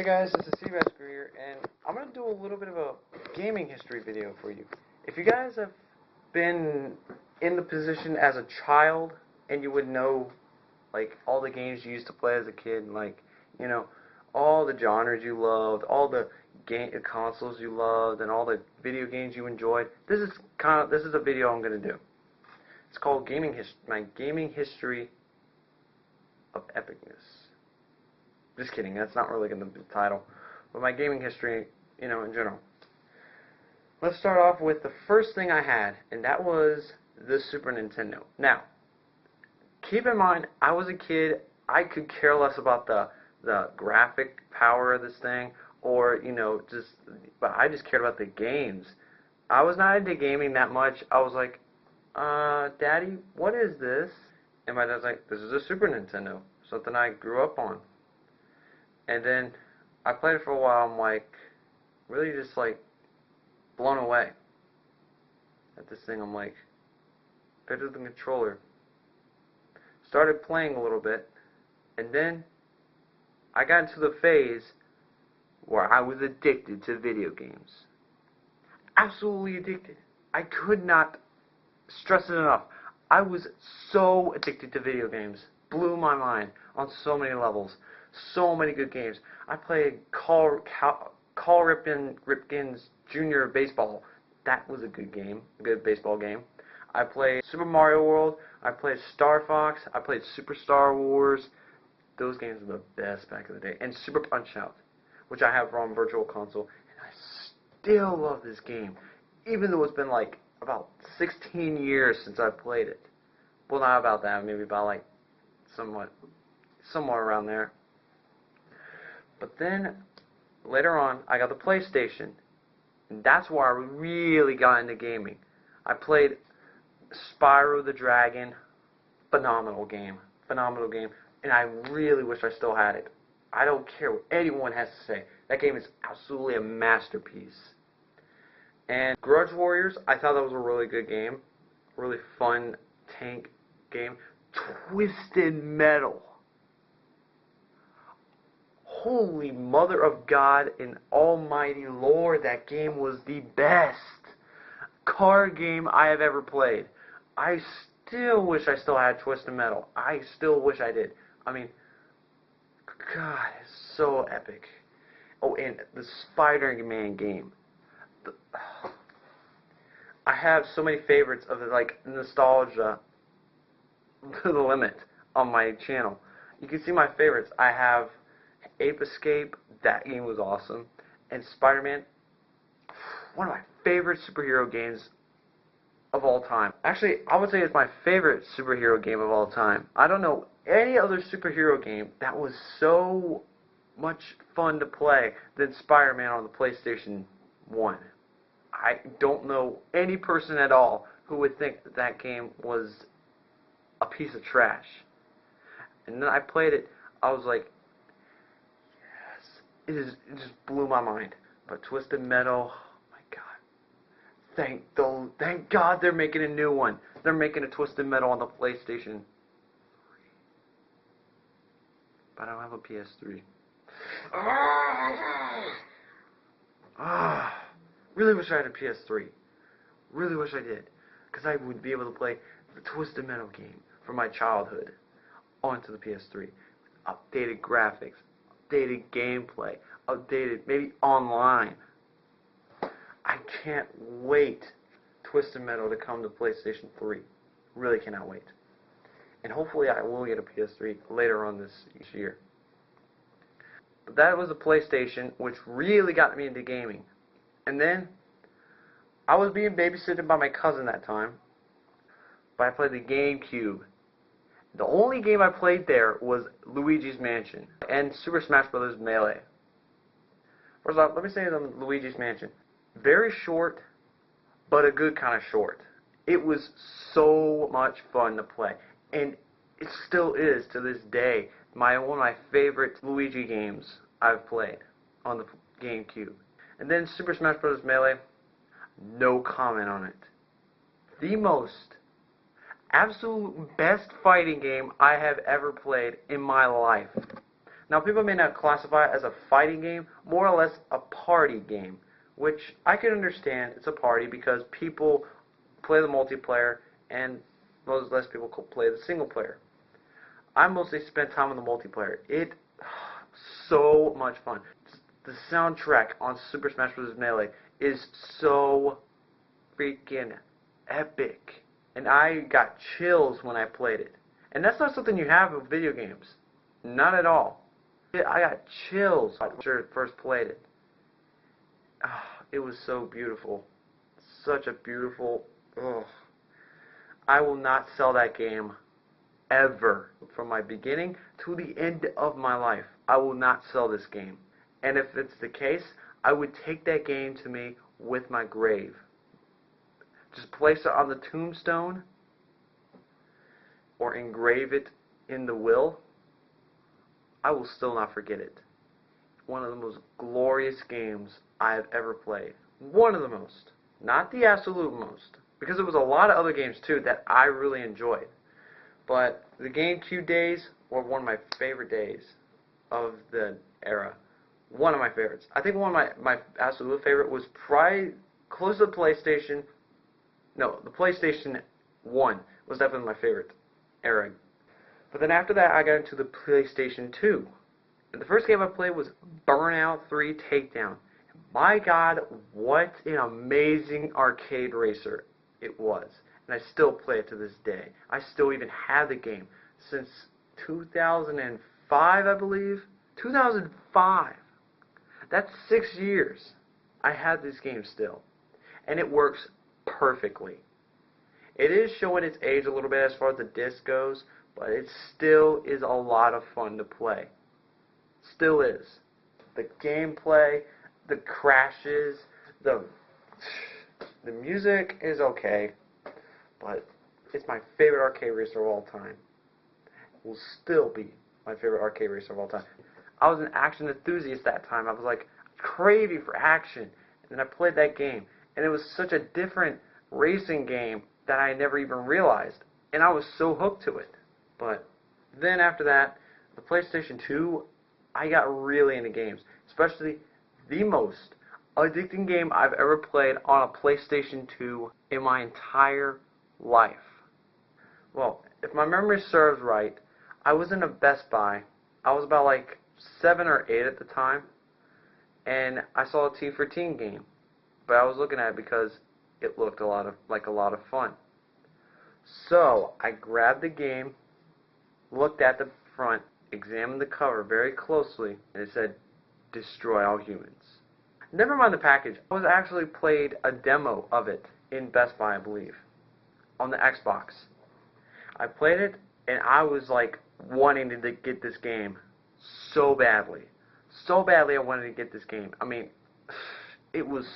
guys, this is Seabasscrew here, and I'm going to do a little bit of a gaming history video for you. If you guys have been in the position as a child, and you would know, like, all the games you used to play as a kid, like, you know, all the genres you loved, all the consoles you loved, and all the video games you enjoyed, this is a video I'm going to do. It's called my gaming history of Epicness. Just kidding, that's not really going to be the title. But my gaming history, you know, in general. Let's start off with the first thing I had, and that was the Super Nintendo. Now, keep in mind, I was a kid, I could care less about the graphic power of this thing, or, you know, but I just cared about the games. I was not into gaming that much. I was like, Daddy, what is this? And my dad's like, this is a Super Nintendo, something I grew up on. And then I played it for a while. I'm like, really just like blown away at this thing. I'm like, better than the controller. Started playing a little bit, and then I got into the phase where I was addicted to video games. Absolutely addicted. I could not stress it enough. I was so addicted to video games. Blew my mind on so many levels. So many good games. I played Carl Ripken's Junior Baseball. That was a good game, a good baseball game. I played Super Mario World. I played Star Fox. I played Super Star Wars. Those games were the best back in the day. And Super Punch-Out, which I have on Virtual Console. And I still love this game, even though it's been like about 16 years since I played it. Well, not about that. Maybe about like somewhere around there. But then, later on, I got the PlayStation, and that's where I really got into gaming. I played Spyro the Dragon, phenomenal game, and I really wish I still had it. I don't care what anyone has to say. That game is absolutely a masterpiece. And Grudge Warriors, I thought that was a really good game, really fun tank game. Twisted Metal. Holy Mother of God and Almighty Lord, that game was the best card game I have ever played. I still wish I still had Twisted Metal. I still wish I did. I mean, God, it's so epic. Oh, and the Spider-Man game. I have so many favorites of the, like, nostalgia to the limit on my channel. You can see my favorites. I have Ape Escape, that game was awesome, and Spider-Man, one of my favorite superhero games of all time. Actually, I would say it's my favorite superhero game of all time. I don't know any other superhero game that was so much fun to play than Spider-Man on the PlayStation 1. I don't know any person at all who would think that that game was a piece of trash. And then I played it, I was like, it just blew my mind. But Twisted Metal, oh my God. Thank God they're making a new one. They're making a Twisted Metal on the PlayStation 3. But I don't have a PS3. Really wish I had a PS3. Really wish I did. Because I would be able to play the Twisted Metal game from my childhood onto the PS3. Updated graphics, updated gameplay, updated, maybe online. I can't wait Twisted Metal to come to PlayStation 3. Really cannot wait. And hopefully I will get a PS3 later on this year. But that was a PlayStation, which really got me into gaming. And then, I was being babysitted by my cousin that time, but I played the GameCube. The only game I played there was Luigi's Mansion and Super Smash Bros. Melee. First off, let me say on Luigi's Mansion. Very short, but a good kind of short. It was so much fun to play. And it still is, to this day, one of my favorite Luigi games I've played on the GameCube. And then Super Smash Bros. Melee, no comment on it. The most absolute best fighting game I have ever played in my life. Now, people may not classify it as a fighting game, more or less a party game, which I can understand. It's a party because people play the multiplayer and most less people play the single player. I mostly spent time on the multiplayer. It so much fun. The soundtrack on Super Smash Bros. Melee is so freaking epic. And I got chills when I played it. And that's not something you have with video games. Not at all. I got chills when I first played it. It was so beautiful. Such a beautiful... I will not sell that game ever. From my beginning to the end of my life, I will not sell this game. And if it's the case, I would take that game to me with my grave. Just place it on the tombstone or engrave it in the will. I will still not forget it. One of the most glorious games I have ever played. One of the most. Not the absolute most. Because there was a lot of other games too that I really enjoyed. But the GameCube days were one of my favorite days of the era. One of my favorites. I think one of my absolute favorite was probably close to the PlayStation. No, the PlayStation 1 was definitely my favorite era. But then after that, I got into the PlayStation 2. And the first game I played was Burnout 3 Takedown. My God, what an amazing arcade racer it was. And I still play it to this day. I still even have the game since 2005, I believe. 2005. That's 6 years. I have this game still. And it works perfectly. It is showing its age a little bit as far as the disc goes, but it still is a lot of fun to play. Still is. The gameplay, the crashes, the music is okay, but it's my favorite arcade racer of all time. It will still be my favorite arcade racer of all time. I was an action enthusiast that time. I was like craving for action, and I played that game, and it was such a different racing game that I never even realized, and I was so hooked to it. But then after that, the PlayStation 2, I got really into games, especially the most addicting game I've ever played on a PlayStation 2 in my entire life. Well, if my memory serves right, I was in a Best Buy. I was about like 7 or 8 at the time, and I saw a T for Teen game, but I was looking at it because it looked like a lot of fun. So I grabbed the game, looked at the front, examined the cover very closely, and it said, "Destroy all humans." Never mind the package. I was actually played a demo of it in Best Buy, I believe, on the Xbox. I played it, and I was like wanting to get this game so badly. So badly I wanted to get this game. I mean, it was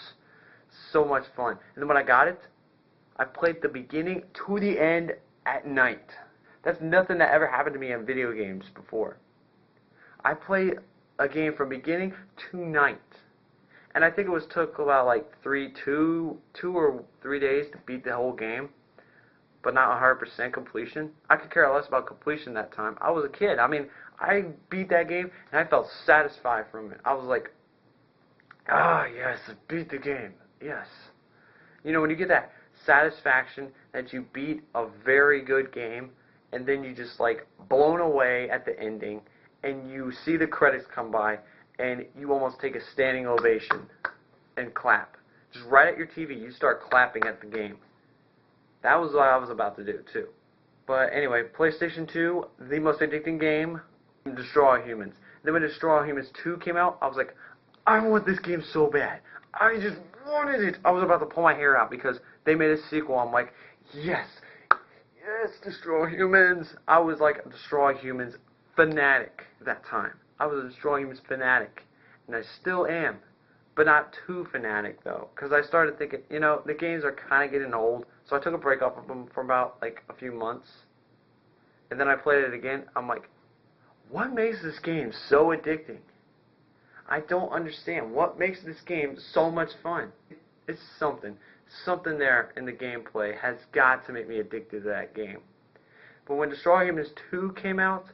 so much fun. And then when I got it, I played the beginning to the end at night. That's nothing that ever happened to me in video games before. I played a game from beginning to night. And I think it took about like 2 or 3 days to beat the whole game, but not 100% completion. I could care less about completion that time. I was a kid. I mean, I beat that game and I felt satisfied from it. I was like, yes, I beat the game. Yes. You know, when you get that satisfaction that you beat a very good game, and then you just like blown away at the ending, and you see the credits come by, and you almost take a standing ovation and clap. Just right at your TV, you start clapping at the game. That was what I was about to do, too. But anyway, PlayStation 2, the most addicting game, Destroy All Humans. Then when Destroy All Humans 2 came out, I was like, I want this game so bad. I just wanted it. I was about to pull my hair out because they made a sequel. I'm like, yes, yes, Destroy Humans. I was like a Destroy Humans fanatic at that time. I was a Destroy Humans fanatic, and I still am, but not too fanatic though, because I started thinking, you know, the games are kind of getting old, so I took a break off of them for about like a few months, and then I played it again. I'm like, what makes this game so addicting? I don't understand. What makes this game so much fun? It's something there in the gameplay has got to make me addicted to that game. But when Destroy Humans 2 came out,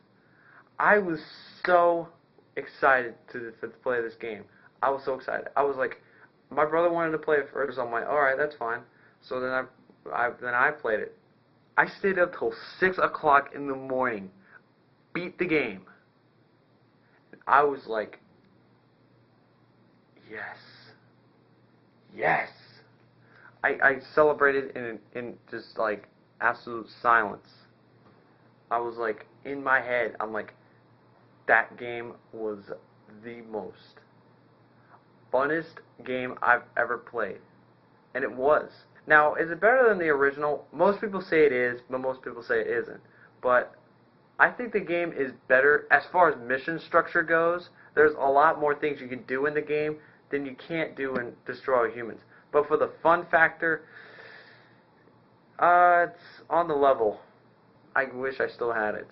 I was so excited to play this game. I was so excited. I was like, my brother wanted to play it first, so I'm like, all right, that's fine. So then I played it. I stayed up till 6 o'clock in the morning, beat the game. I was like, yes, yes. I celebrated in just like absolute silence. I was like, in my head, I'm like, that game was the most funnest game I've ever played. And it was. Now, is it better than the original? Most people say it is, but most people say it isn't. But I think the game is better as far as mission structure goes. There's a lot more things you can do in the game than you can't do in Destroy All Humans. But for the fun factor, it's on the level. I wish I still had it.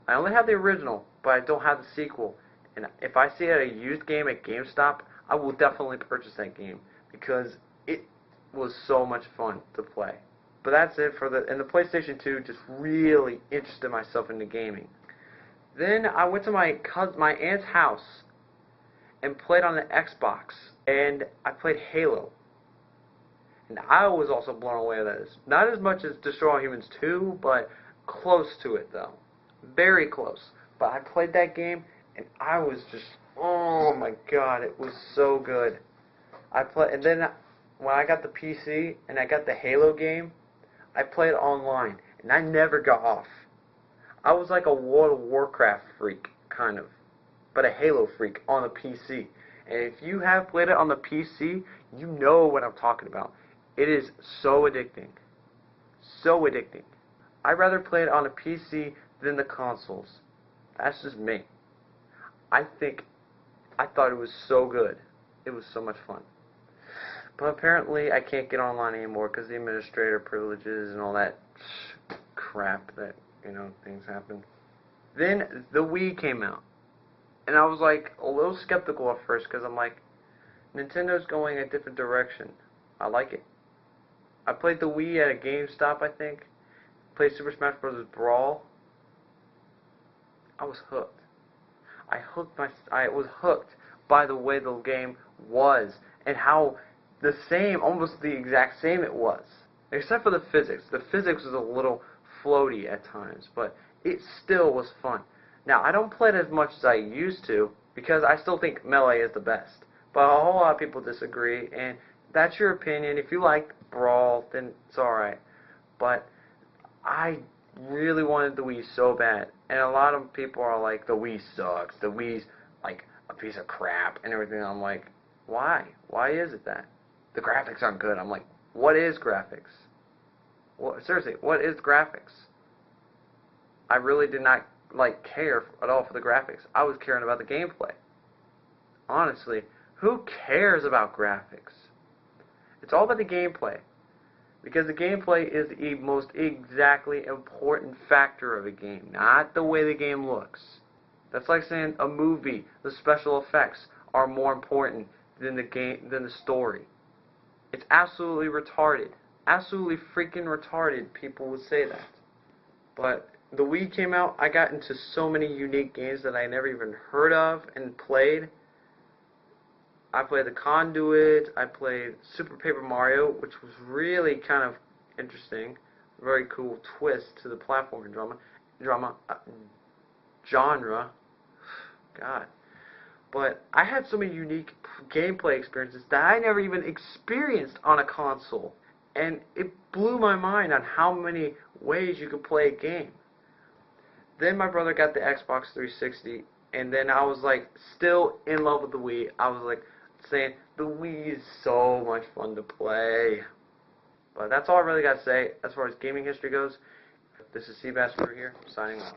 I only have the original, but I don't have the sequel. And if I see it at a used game at GameStop, I will definitely purchase that game because it was so much fun to play. But that's it for the PlayStation 2 just really interested myself into gaming. Then I went to my aunt's house and played on the Xbox, and I played Halo. And I was also blown away by this. Not as much as Destroy All Humans 2, but close to it though. Very close. But I played that game and I was just, oh my god, it was so good. And then when I got the PC and I got the Halo game, I played online and I never got off. I was like a World of Warcraft freak, kind of, but a Halo freak on the PC. And if you have played it on the PC, you know what I'm talking about. It is so addicting. So addicting. I'd rather play it on a PC than the consoles. That's just me. I thought it was so good. It was so much fun. But apparently I can't get online anymore because the administrator privileges and all that crap that, things happen. Then the Wii came out. And I was like a little skeptical at first because I'm like, Nintendo's going a different direction. I like it. I played the Wii at a GameStop, I think. Played Super Smash Bros. Brawl. I was hooked. I was hooked by the way the game was and how almost the exact same it was. Except for the physics. The physics was a little floaty at times, but it still was fun. Now, I don't play it as much as I used to because I still think Melee is the best. But a whole lot of people disagree, and that's your opinion. If you like Brawl, then it's alright. But I really wanted the Wii so bad. And a lot of people are like, the Wii sucks. The Wii's like a piece of crap and everything. I'm like, why? Why is it that? The graphics aren't good. I'm like, what is graphics? Well, seriously, what is graphics? I really did not care at all for the graphics. I was caring about the gameplay. Honestly, who cares about graphics? It's all about the gameplay. Because the gameplay is the most exactly important factor of a game, not the way the game looks. That's like saying a movie, the special effects are more important than the story. It's absolutely retarded. Absolutely freaking retarded, people would say that. But the Wii came out, I got into so many unique games that I never even heard of and played. I played The Conduit, I played Super Paper Mario, which was really kind of interesting. Very cool twist to the platforming genre. God. But I had so many unique gameplay experiences that I never even experienced on a console. And it blew my mind on how many ways you could play a game. Then my brother got the Xbox 360, and then I was like still in love with the Wii. I was like saying, the Wii is so much fun to play. But that's all I really got to say as far as gaming history goes. This is Seabasscrew here, signing off.